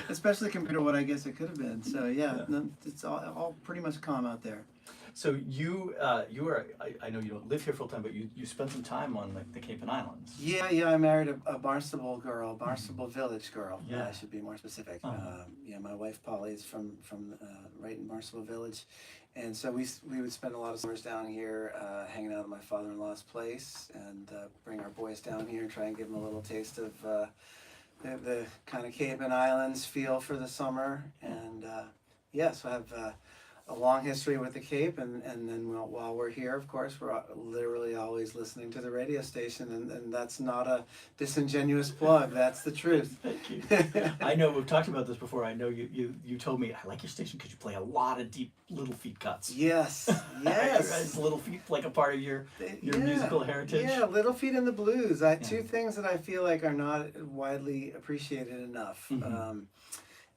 especially compared to what I guess it could have been. So yeah, no, it's all pretty much calm out there. So you are, I know you don't live here full time, but you spent some time on the Cape and Islands. Yeah. I married a Barnstable girl, Barnstable Village girl. Yeah. I should be more specific. Uh-huh. Yeah, my wife Polly is from right in Barnstable Village, and so we would spend a lot of summers down here, hanging out at my father-in-law's place, and bring our boys down here and try and give them a little taste of the kind of Cape and Islands feel for the summer. And yeah, so I have a long history with the Cape, and then while we're here, of course, we're literally always listening to the radio station, and that's not a disingenuous plug, that's the truth. Thank you. I know we've talked about this before. I know you told me I like your station because you play a lot of deep Little Feat cuts. Yes. Is Little Feat like a part of your musical heritage? Yeah, Little Feat and the Blues. Two things that I feel like are not widely appreciated enough. Mm-hmm.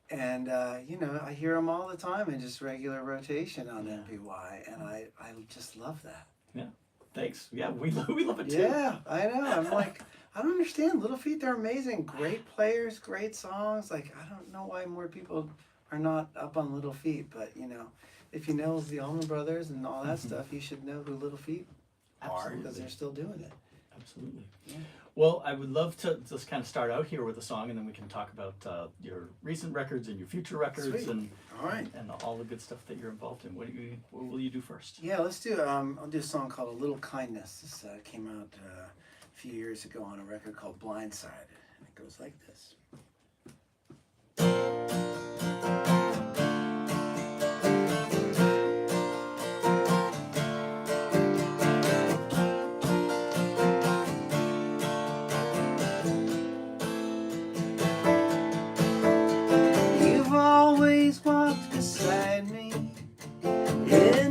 And I hear them all the time in just regular rotation on MPY, and I just love that. Yeah, thanks. Yeah, we love it too. Yeah, I know. I'm like, I don't understand. Little Feat, they're amazing, great players, great songs. Like, I don't know why more people are not up on Little Feat, but if you know the Allman Brothers and all that stuff, you should know who Little Feat are, because they're still doing it. Absolutely. Yeah. Well, I would love to just kind of start out here with a song, and then we can talk about your recent records and your future records. Sweet. and all right, and all the good stuff that you're involved in. What will you do first? Yeah, let's do. I'll do a song called "A Little Kindness." This came out a few years ago on a record called "Blindside," and it goes like this.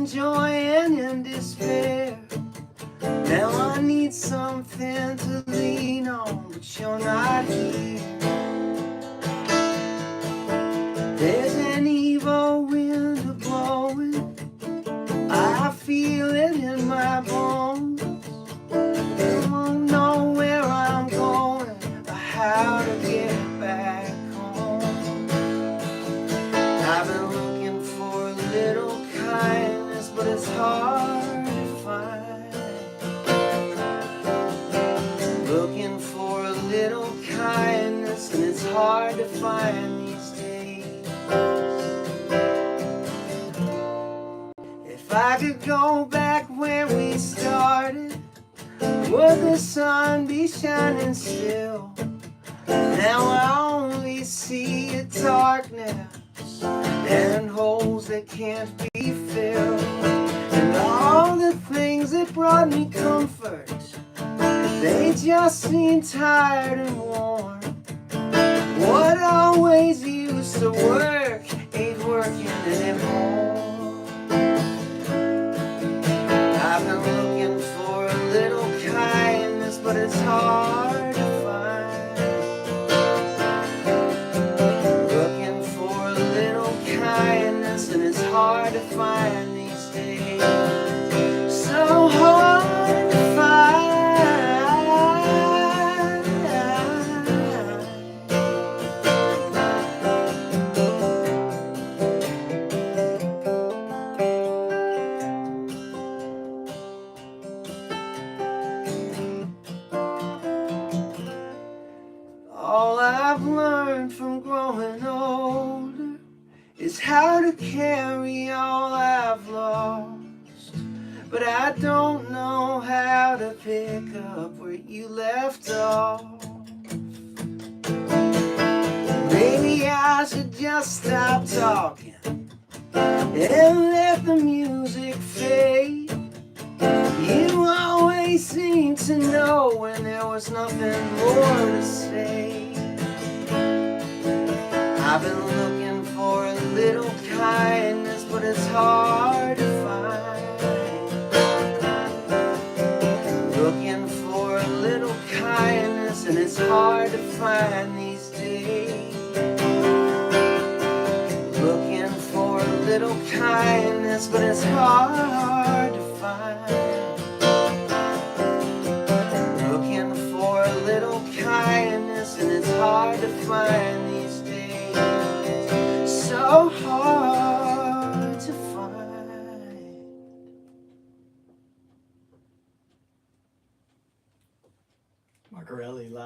Joy and in despair. Now I need something to lean on, but you're not here. There's an evil wind blowing, I feel it in my bones. I don't know where I'm going or how to get back home. I've been looking for a little kindness, but it's hard to find. Looking for a little kindness, and it's hard to find these days. If I could go back where we started, would the sun be shining still? Now I only see a darkness and holes that can't be filled. And all the things that brought me comfort, they just seem tired and worn. What always used to work ain't working anymore. I've been looking for a little kindness, but it's hard to find. Looking for a little kindness, and it's hard to find these days. So hard to find. All I've learned from growing older is how to carry all I've lost. But I don't know how to pick up where you left off. Maybe I should just stop talking and let the music fade. You always seemed to know when there was nothing more to say. I've been looking for a little kindness, but it's hard to find. Looking for a little kindness, and it's hard to find these days. Looking for a little kindness, but it's hard to find. Looking for a little kindness, and it's hard to find these days.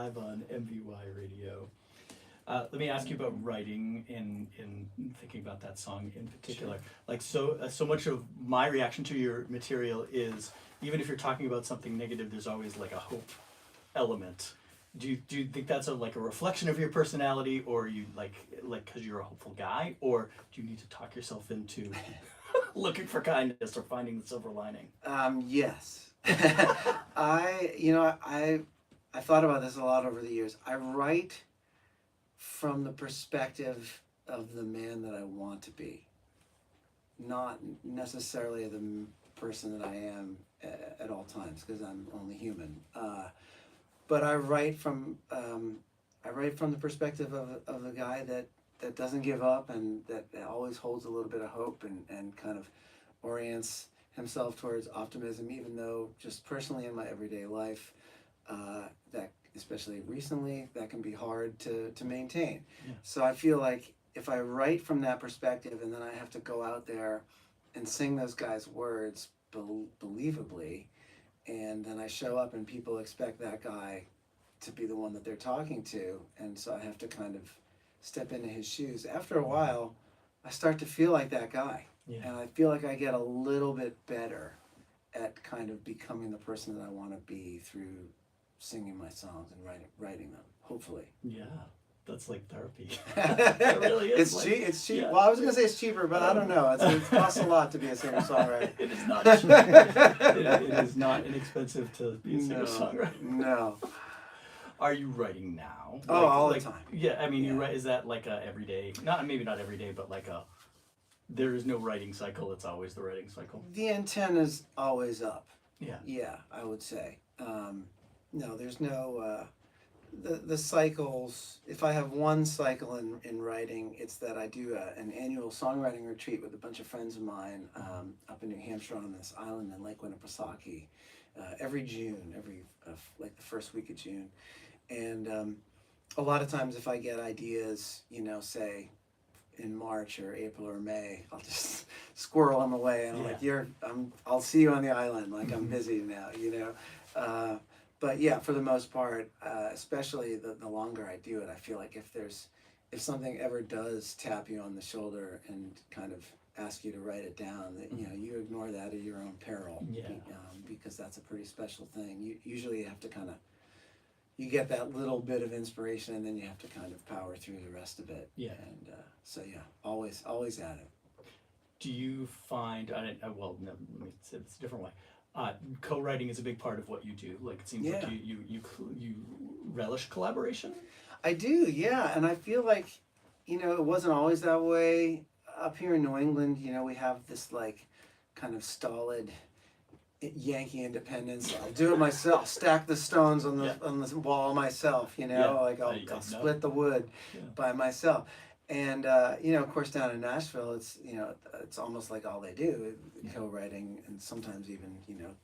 live on MVY Radio. Let me ask you about writing in thinking about that song in particular. Sure. Like so much of my reaction to your material is, even if you're talking about something negative, there's always like a hope element. Do you think that's like a reflection of your personality, or you like because you're a hopeful guy, or do you need to talk yourself into looking for kindness or finding the silver lining? Yes. I thought about this a lot over the years. I write from the perspective of the man that I want to be, not necessarily the person that I am at all times, because I'm only human. But I write from the perspective of a guy that doesn't give up, and that always holds a little bit of hope, and kind of orients himself towards optimism, even though just personally in my everyday life, that especially recently, that can be hard to maintain. Yeah. So I feel like if I write from that perspective, and then I have to go out there and sing those guys' words believably, and then I show up and people expect that guy to be the one that they're talking to, and so I have to kind of step into his shoes. After a while, I start to feel like that guy. Yeah. And I feel like I get a little bit better at kind of becoming the person that I want to be through singing my songs and writing them, hopefully. Yeah, that's like therapy. It really is. It's cheap. Yeah. Well, I was going to say it's cheaper, but I don't know. It costs a lot to be a singer-songwriter. It is not cheap. It is not inexpensive to be a singer-songwriter. No. Are you writing now? Oh, all the time. Yeah, I mean, Yeah. you write. Is that like a everyday? Maybe not every day, but like a. There is no writing cycle. It's always the writing cycle. The antenna's always up. Yeah. Yeah, I would say. No, there's no. The cycles. If I have one cycle in writing, it's that I do an annual songwriting retreat with a bunch of friends of mine up in New Hampshire on this island in Lake Winnipesaukee every June, like the first week of June, and a lot of times if I get ideas, say in March or April or May, I'll just squirrel them away, and I'm like, I'll see you on the island. Like, I'm busy now, But yeah, for the most part, especially the longer I do it, I feel like if something ever does tap you on the shoulder and kind of ask you to write it down, that you ignore that at your own peril. Yeah. Because that's a pretty special thing. You usually have to you get that little bit of inspiration, and then you have to kind of power through the rest of it. Yeah. And so yeah, always at it. Do you find? Well, no, let me say this a different way. Co-writing is a big part of what you do. Like, it seems like you relish collaboration. I do, yeah, and I feel like it wasn't always that way. Up here in New England, we have this like kind of stolid Yankee independence. I'll do it myself. Stack the stones on the wall myself. Like I'll split the wood by myself. And of course, down in Nashville, it's almost like all they do, co-writing, and sometimes even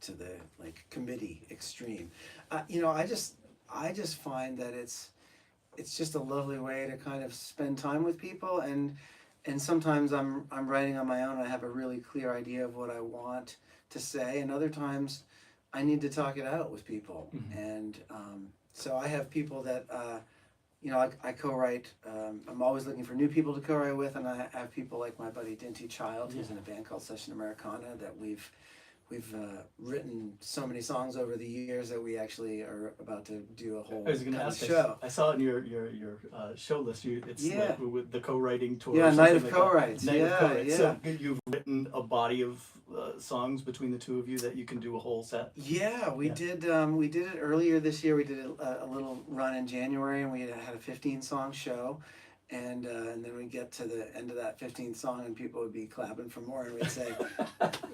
to the like committee extreme. I just find that it's just a lovely way to kind of spend time with people, and sometimes I'm writing on my own, and I have a really clear idea of what I want to say, and other times I need to talk it out with people. Mm-hmm. And so I have people that I co-write. I'm always looking for new people to co-write with, and I have people like my buddy Dinty Child, who's in a band called Session Americana, that we've written so many songs over the years that we actually are about to do a whole show. I saw it in your show list. It's like with the co-writing tour. Yeah, Night of like Co-writes. Night of Co-writes. Yeah. So you've written a body of songs between the two of you that you can do a whole set. Yeah, we did. We did it earlier this year. We did a little run in January, and we had a 15-song show. And then we get to the end of that 15th song, and people would be clapping for more, and we'd say,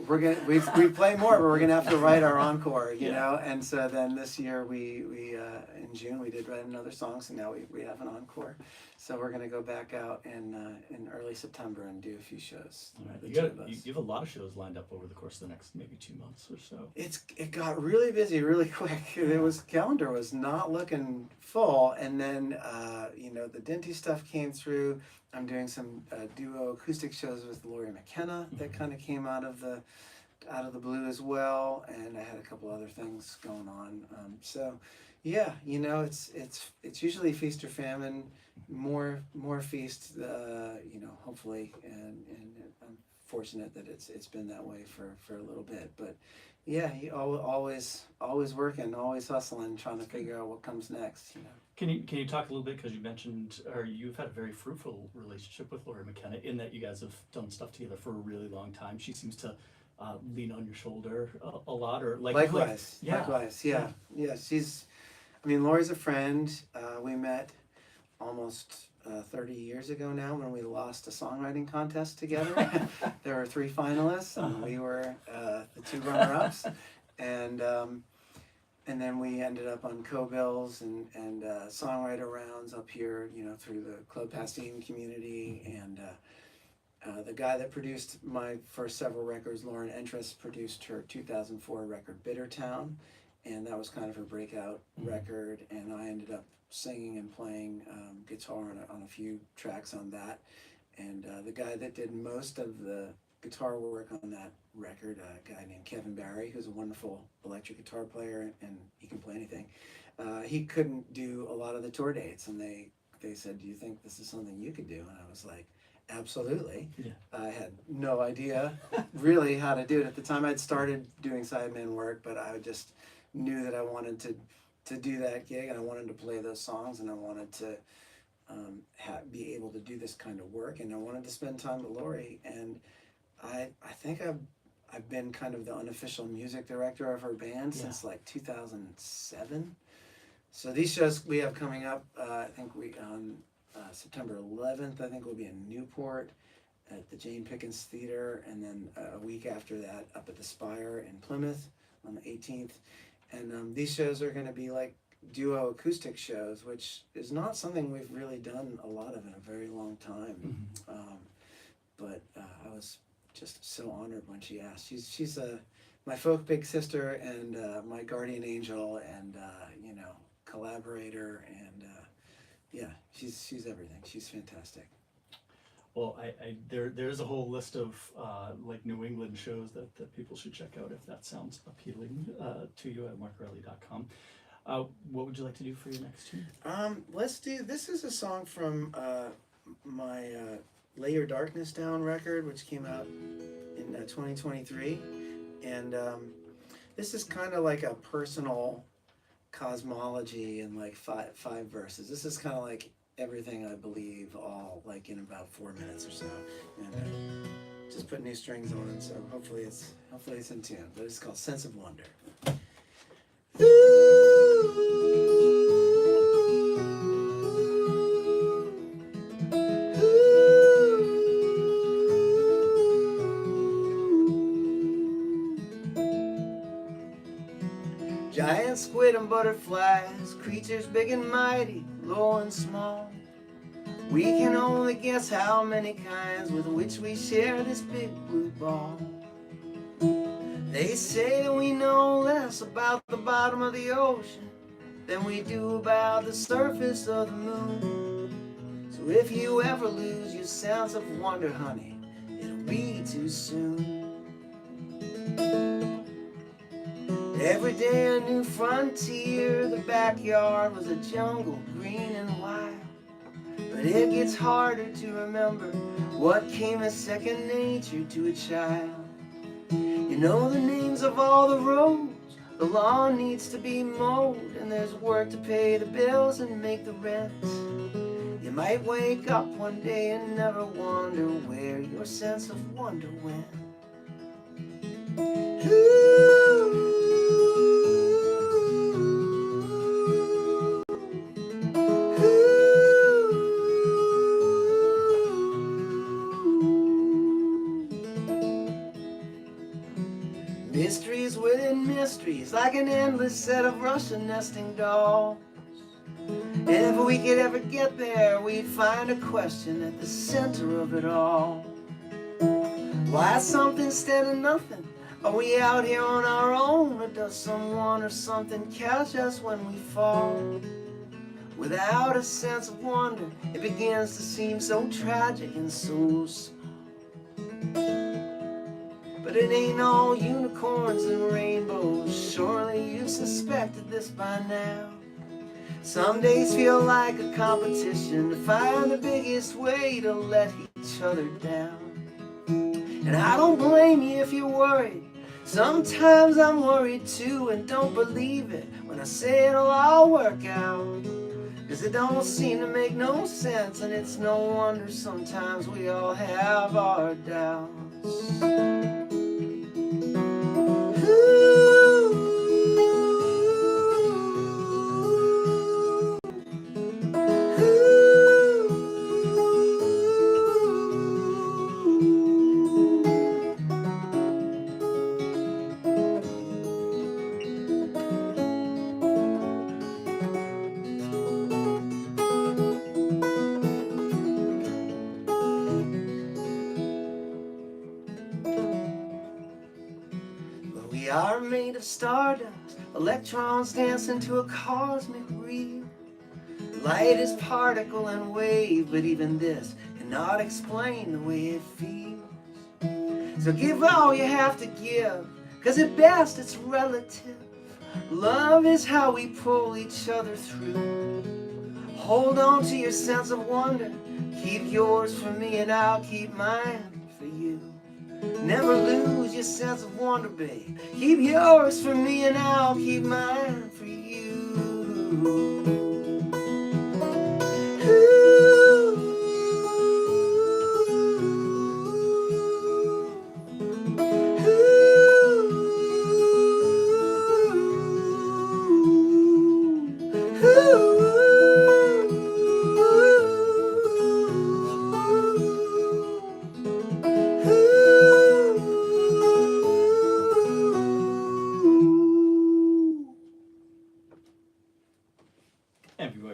we play more, but we're gonna have to write our encore, you know. And so then this year we in June we did write another song, so now we have an encore. So we're gonna go back out in early September and do a few shows. All right. You have a lot of shows lined up over the course of the next maybe 2 months or so. It got really busy really quick. Calendar was not looking full, and then the Dinty stuff came through. I'm doing some duo acoustic shows with Laurie McKenna that kind of came out of the blue as well, and I had a couple other things going on. So Yeah, you know, it's usually feast or famine, more feast, you know, hopefully, and I'm fortunate that it's been that way for a little bit, but yeah, always working, always hustling, trying to figure out what comes next, you know. Can you talk a little bit, because you mentioned, or you've had a very fruitful relationship with Lori McKenna in that you guys have done stuff together for a really long time. She seems to lean on your shoulder a lot, or Likewise, yeah, likewise, yeah, yeah. I mean, Lori's a friend. We met almost 30 years ago now when we lost a songwriting contest together. There were three finalists, and we were the two runner-ups, and and then we ended up on co-bills and songwriter rounds up here, you know, through the Club Pastine community, and the guy that produced my first several records, Lauren Entrust, produced her 2004 record Bitter Town, and that was kind of her breakout record, and I ended up singing and playing guitar on a few tracks on that, and the guy that did most of the guitar work on that record, a guy named Kevin Barry, who's a wonderful electric guitar player, and he can play anything. He couldn't do a lot of the tour dates, and they said, "Do you think this is something you could do?" And I was like, absolutely. yeah. I had no idea really how to do it at the time. I'd started doing sideman work, but I just knew that I wanted to do that gig, and I wanted to play those songs, and I wanted to be able to do this kind of work, and I wanted to spend time with Lori. And I think I've been kind of the unofficial music director of her band since like 2007. So these shows we have coming up, I think we on September 11th, I think we'll be in Newport at the Jane Pickens Theater, and then a week after that up at the Spire in Plymouth on the 18th. And these shows are going to be like duo acoustic shows, which is not something we've really done a lot of in a very long time. But I was just so honored when she asked. She's my folk big sister and my guardian angel, and you know, collaborator, and yeah, she's everything. She's fantastic. Well, there's a whole list of like New England shows that people should check out if that sounds appealing to you at markerelli.com. What would you like to do for your next tune? Let's do, this is a song from my Lay Your Darkness Down record, which came out in 2023, and this is kind of like a personal cosmology in like five verses. This is kind of like everything I believe, all like in about 4 minutes or so, and just put new strings on it, so hopefully it's in tune. But it's called Sense of Wonder. Giant squid and butterflies, creatures big and mighty, low and small. We can only guess how many kinds with which we share this big blue ball. They say that we know less about the bottom of the ocean than we do about the surface of the moon. So if you ever lose your sense of wonder, honey, it'll be too soon. Every day a new frontier, the backyard was a jungle, green and wild. But it gets harder to remember what came as second nature to a child. You know the names of all the roads, the lawn needs to be mowed, and there's work to pay the bills and make the rent. You might wake up one day and never wonder where your sense of wonder went. Mysteries within mysteries, like an endless set of Russian nesting dolls. And if we could ever get there, we'd find a question at the center of it all. Why something instead of nothing? Are we out here on our own, or does someone or something catch us when we fall? Without a sense of wonder, it begins to seem so tragic and so small. But it ain't all unicorns and rainbows. Surely you've suspected this by now. Some days feel like a competition to find the biggest way to let each other down. And I don't blame you if you're worried. Sometimes I'm worried too, and don't believe it when I say it'll all work out. 'Cause it don't seem to make no sense, and it's no wonder sometimes we all have our doubts. We are made of stardust, electrons dancing to a cosmic reel. Light is particle and wave, but even this cannot explain the way it feels. So give all you have to give, 'cause at best it's relative. Love is how we pull each other through. Hold on to your sense of wonder. Keep yours for me and I'll keep mine for you. Never lose your sense of wonder, babe. Keep yours for me and I'll keep mine for you.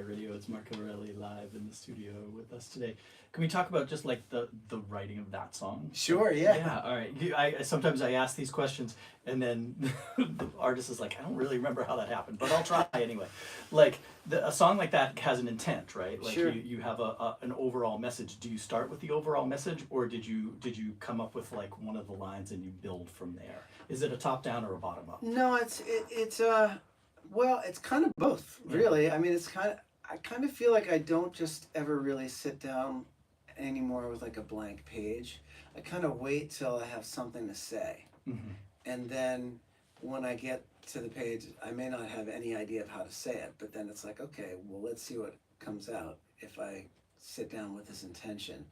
Radio. It's Marco Erelli live in the studio with us today. Can we talk about just like the writing of that song? Sure, yeah. Yeah, all right. Sometimes I ask these questions and then the artist is like, I don't really remember how that happened, but I'll try anyway. Like a song like that has an intent, right? Like sure. you have an overall message. Do you start with the overall message, or did you come up with like one of the lines and you build from there? Is it a top down or a bottom up? No, it's well, it's kind of both, really. Yeah. I mean, I kind of feel like I don't just ever really sit down anymore with like a blank page. I kind of wait till I have something to say. Mm-hmm. And then when I get to the page, I may not have any idea of how to say it, but then it's like, okay, well, let's see what comes out if I sit down with this intention.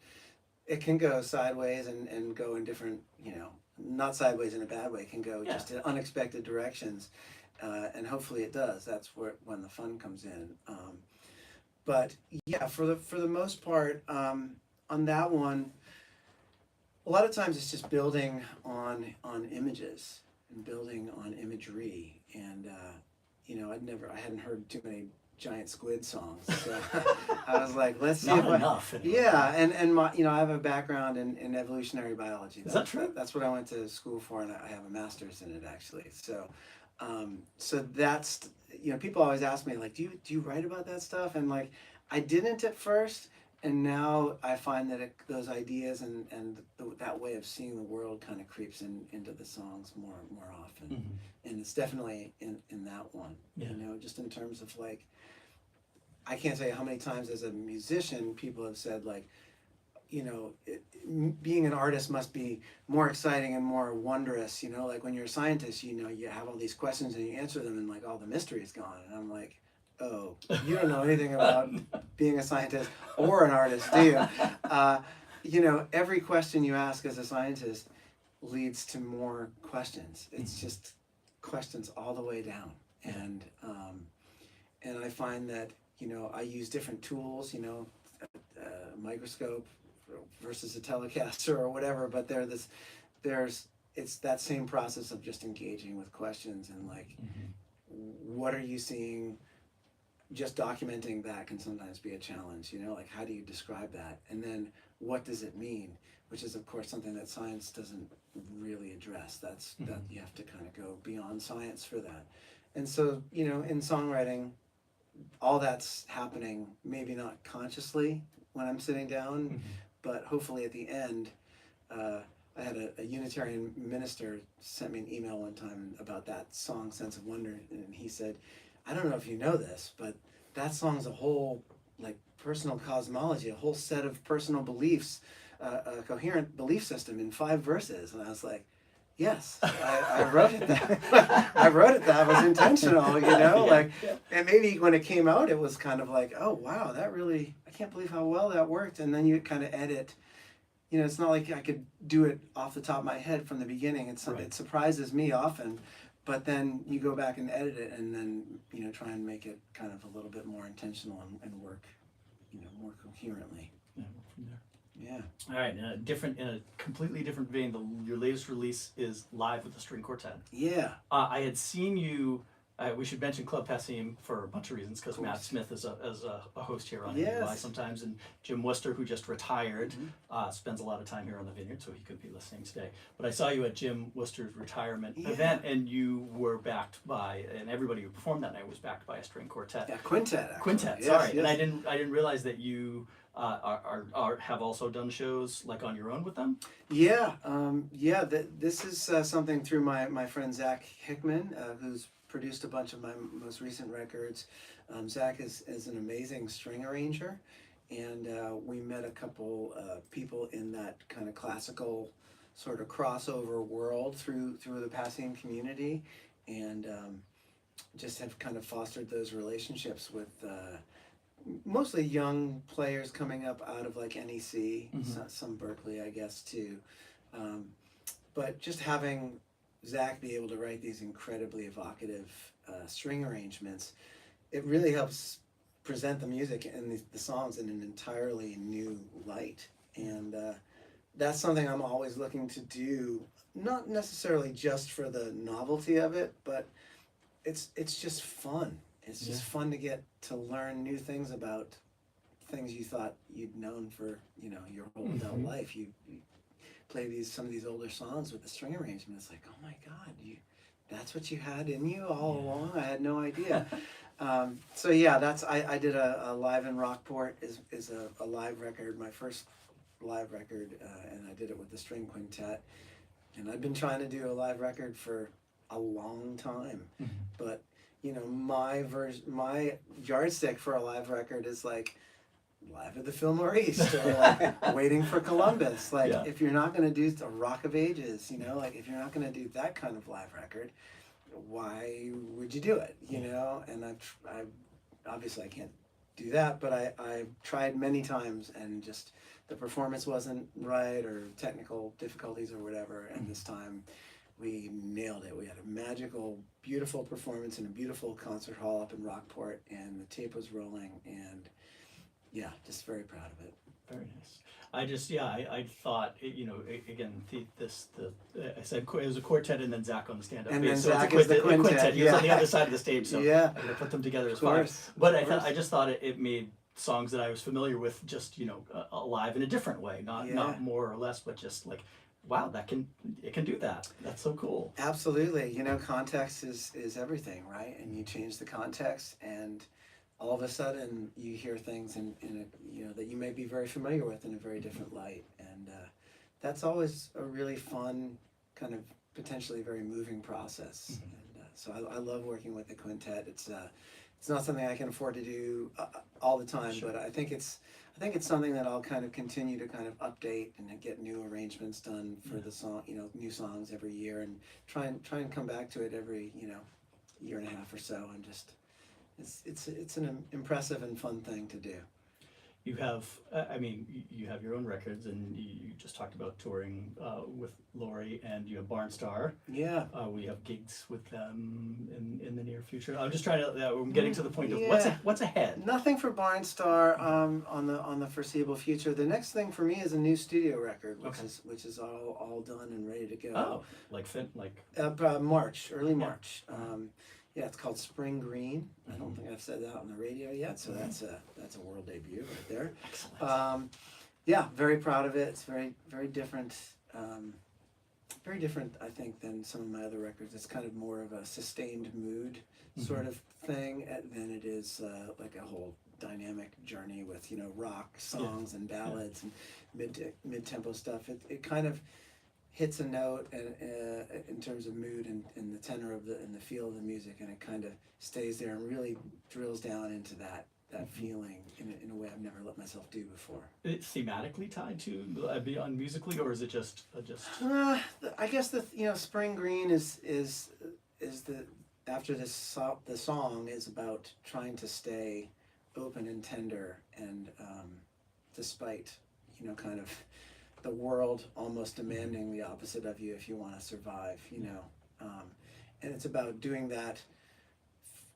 It can go sideways and go in different, not sideways in a bad way, it can go just in unexpected directions. And hopefully it does. That's when the fun comes in. But yeah, for the most part, on that one, a lot of times it's just building on images and building on imagery. And I hadn't heard too many giant squid songs, so I was like, let's see. Not enough. Anyway. Yeah, and my, I have a background in evolutionary biology. Is that true? That's what I went to school for, and I have a master's in it actually. So that's, people always ask me like, do you write about that stuff? And like, I didn't at first, and now I find that those ideas and that way of seeing the world kind of creeps into the songs more often. Mm-hmm. And it's definitely in that one, just in terms of like, I can't tell you how many times as a musician people have said like, being an artist must be more exciting and more wondrous, like when you're a scientist, you have all these questions and you answer them and like all the mystery is gone. And I'm like, oh, you don't know anything about being a scientist or an artist, do you? Every question you ask as a scientist leads to more questions. It's just questions all the way down. And I find that, I use different tools, a microscope versus a Telecaster or whatever, but it's that same process of just engaging with questions and like, what are you seeing? Just documenting that can sometimes be a challenge, like how do you describe that? And then what does it mean? Which is of course something that science doesn't really address. That you have to kind of go beyond science for that. And so, in songwriting, all that's happening, maybe not consciously when I'm sitting down, but hopefully at the end, I had a Unitarian minister sent me an email one time about that song, Sense of Wonder, and he said, I don't know if you know this, but that song's a whole like personal cosmology, a whole set of personal beliefs, a coherent belief system in 5 verses. And I was like, yes, I wrote it that I wrote it that was intentional, and maybe when it came out, it was kind of like, oh wow, that really, I can't believe how well that worked. And then you kind of edit. It's not like I could do it off the top of my head from the beginning. It surprises me often, but then you go back and edit it, and then try and make it kind of a little bit more intentional and work, more coherently. Yeah, from there. Yeah. All right, in a completely different vein, your latest release is live with the string quartet. Yeah. I had seen you. We should mention Club Passim for a bunch of reasons, because Matt Smith is a host here on NUI sometimes, and Jim Worcester, who just retired, spends a lot of time here on the Vineyard, so he could be listening today. But I saw you at Jim Worcester's retirement event, and you were backed by, and everybody who performed that night was backed by a string quartet. Yeah, quintet. Actually. Quintet. Yes, sorry, yes. and I didn't realize that you have also done shows like on your own with them. Yeah, this is something through my friend Zach Hickman, who's produced a bunch of my most recent records. Zach is an amazing string arranger, and we met a couple people in that kind of classical sort of crossover world through the Passim community, and just have kind of fostered those relationships with mostly young players coming up out of like NEC, some Berkeley, I guess, too. But just having Zach be able to write these incredibly evocative string arrangements, it really helps present the music and the songs in an entirely new light. And that's something I'm always looking to do, not necessarily just for the novelty of it, but it's just fun. It's just fun to get to learn new things about things you thought you'd known for your whole adult life. You play some of these older songs with the string arrangement. It's like, oh my God, that's what you had in you all along. I had no idea. So yeah, I did a Live in Rockport is a live record, my first live record, and I did it with the string quintet. And I've been trying to do a live record for a long time, but my yardstick for a live record is like Live at the Fillmore East, or like Waiting for Columbus. Like if you're not going to do the Rock of Ages, like if you're not going to do that kind of live record, why would you do it? And I obviously I can't do that, but I tried many times, and just the performance wasn't right, or technical difficulties or whatever. And this time we nailed it. We had a magical, beautiful performance in a beautiful concert hall up in Rockport, and the tape was rolling, and yeah, just very proud of it. Very nice. I thought, again, I said it was a quartet and then Zach on the stand-up and bass. Then so Zach it's is the quintet. He was on the other side of the stage, so yeah. I'm going to put them together as five. five. But I just thought it made songs that I was familiar with just, alive in a different way, not more or less, but just like, wow, it can do that. That's so cool. Absolutely. Context is everything, right? And you change the context, and all of a sudden you hear things in a that you may be very familiar with in a very different light, and that's always a really fun, kind of potentially very moving process. And so I love working with the quintet. It's not something I can afford to do all the time, but I think it's something that I'll kind of continue to kind of update and get new arrangements done for the song, new songs every year, and try and come back to it every year and a half or so, and just it's an impressive and fun thing to do. You have, you have your own records, and you just talked about touring with Lori, and you have Barnstar. Yeah. We have gigs with them in the near future. I'm just trying to. I'm getting to the point of what's ahead. Nothing for Barnstar on the foreseeable future. The next thing for me is a new studio record, which is all done and ready to go. Oh, like March, early March. Yeah, it's called Spring Green. I don't think I've said that on the radio yet, so that's a world debut right there. Excellent. Yeah, very proud of it. It's very, very different. Very different, I think, than some of my other records. It's kind of more of a sustained mood sort of thing than it is like a whole dynamic journey with rock songs and ballads and mid-tempo stuff. It kind of hits a note and in terms of mood and the tenor of the and the feel of the music, and it kind of stays there and really drills down into that feeling in a way I've never let myself do before. It's thematically tied to beyond musically, or is it just I guess Spring Green is the after the song is about trying to stay open and tender, and despite kind of the world almost demanding the opposite of you if you want to survive, and it's about doing that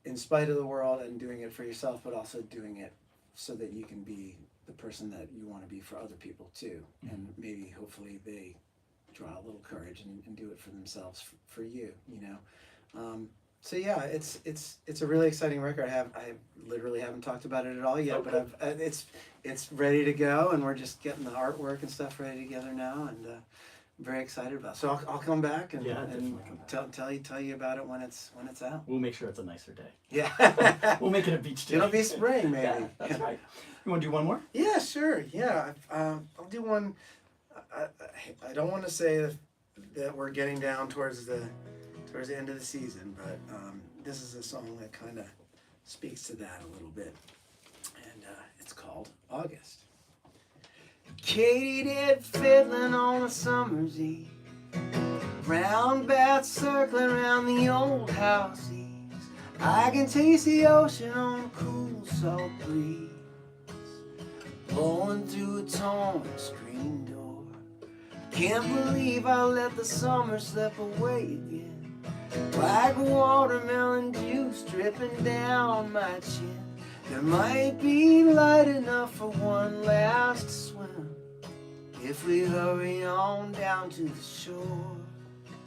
in spite of the world and doing it for yourself, but also doing it so that you can be the person that you want to be for other people too, and maybe hopefully they draw a little courage and do it for themselves for you. So yeah, it's a really exciting record. I literally haven't talked about it at all yet, but it's ready to go, and we're just getting the artwork and stuff ready together now, and I'm very excited about it. So I'll come back and tell you about it when it's out. We'll make sure it's a nicer day. Yeah. We'll make it a beach day. It'll be spring maybe. Yeah, that's right. You want to do one more? Yeah, sure. Yeah, I'll do one. I don't want to say that we're getting down towards the end of the season, but this is a song that kind of speaks to that a little bit, and it's called August. Katydid fiddling on a summer's eve, brown bats circling around the old house eaves. I can taste the ocean on a cool salt breeze, blowing through a torn screen door. Can't believe I let the summer slip away again, like watermelon juice dripping down my chin. There might be light enough for one last swim if we hurry on down to the shore.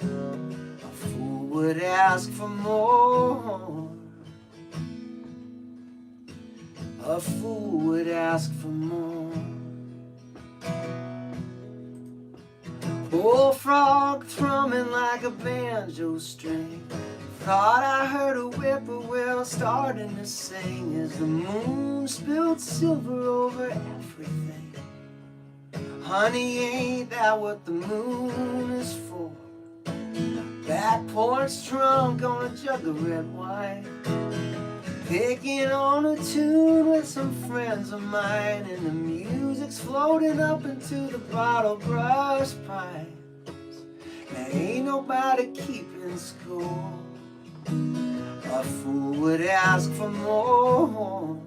A fool would ask for more. A fool would ask for more. Bullfrog thrumming like a banjo string. Thought I heard a whippoorwill starting to sing as the moon spilled silver over everything. Honey, ain't that what the moon is for? Back porch drunk on a jug of red wine, picking on a tune with some friends of mine, and the music's floating up into the bottle brush pipes. Now ain't nobody keeping score. A fool would ask for more.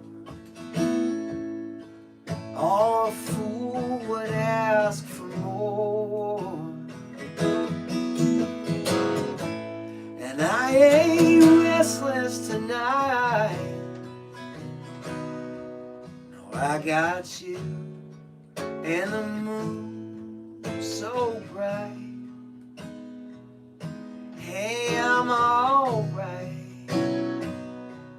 Oh, a fool would ask for more. And I ain't restless tonight. No, I got you and the moon so bright. Hey, I'm alright.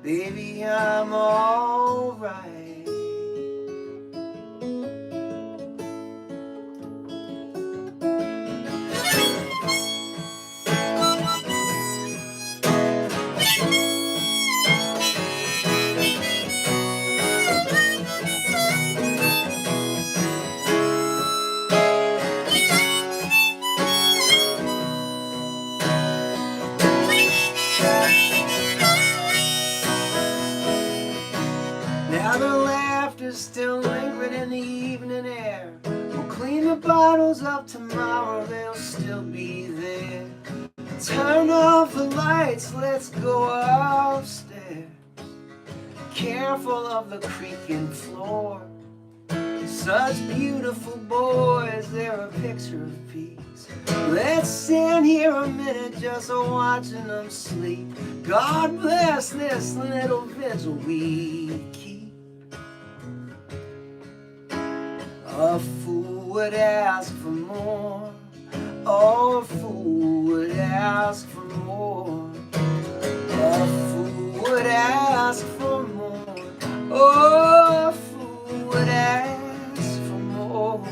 Baby, I'm alright. Now the laughter's still lingering in the evening air. We'll clean the bottles up tomorrow, they'll still be there. Turn off the lights, let's go upstairs. Careful of the creaking floor. Such beautiful boys, they're a picture of peace. Let's stand here a minute just watching them sleep. God bless this little vigil we keep. A fool would ask for more. Oh, a fool would ask for more. A fool would ask for more. Oh, a fool would ask for more.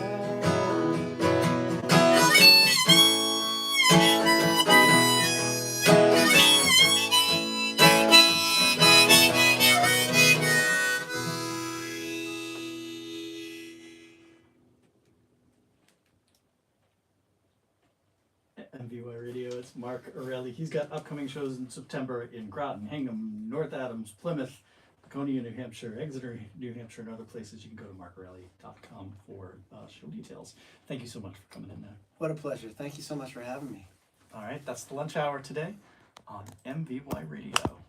MVY Radio. It's Mark Erelli. He's got upcoming shows in September in Groton, Hingham, North Adams, Plymouth, Laconia, New Hampshire, Exeter, New Hampshire, and other places. You can go to markorelli.com for show details. Thank you so much for coming in there. What a pleasure. Thank you so much for having me. All right, that's the lunch hour today on MVY Radio.